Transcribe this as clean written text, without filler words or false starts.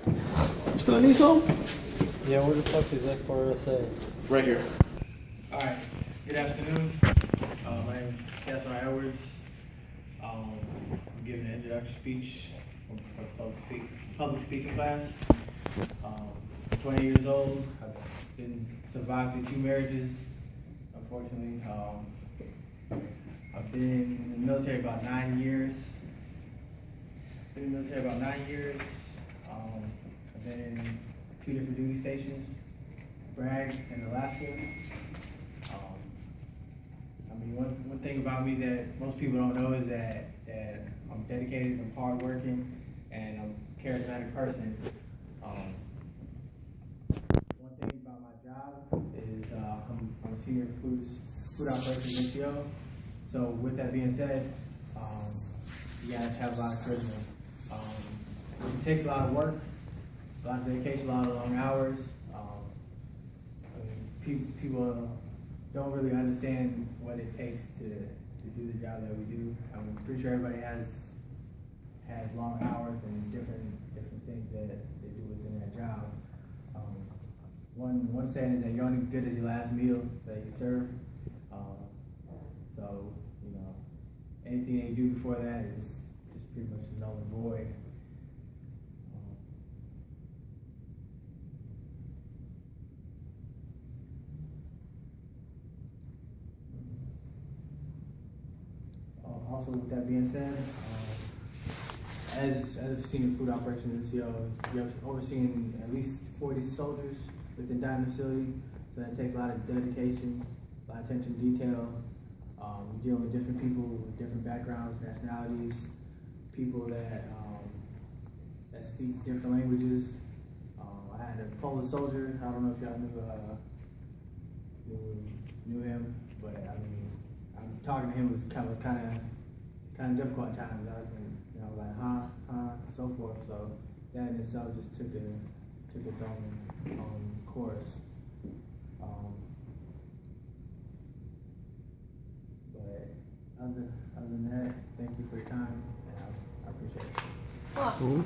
Still need some? Yeah, where the fuck is F4SA? Right here. Alright, good afternoon. My name is Catherine Edwards. I'm giving an introduction speech for public speaking class. I'm 20 years old. I've been survived through 2 marriages, unfortunately. I've been in the military about 9 years. I've been in 2 different duty stations, Bragg and Alaska. One thing about me that most people don't know is that I'm dedicated, I'm hardworking, and I'm a charismatic person. One thing about my job is I'm a senior food operations NCO. So with that being said, you gotta have a lot of charisma. It takes a lot of work, a lot of dedication, a lot of long hours. People don't really understand what it takes to do the job that we do. I'm pretty sure everybody has long hours and different things that they do within that job. One saying is that you're only good as your last meal that you serve. So anything they do before that is pretty much null and void. Also, with that being said, as a senior food operations NCO, you have overseen at least 40 soldiers within dining facility, so that takes a lot of dedication, a lot of attention to detail. Dealing with different people with different backgrounds, nationalities, people that speak different languages. I had a Polish soldier. I don't know if y'all knew him, but I mean, talking to him was kind of difficult at times. I was like, so forth. So that in itself just took its own course. But other than that, thank you for your time, and I appreciate it. Cool.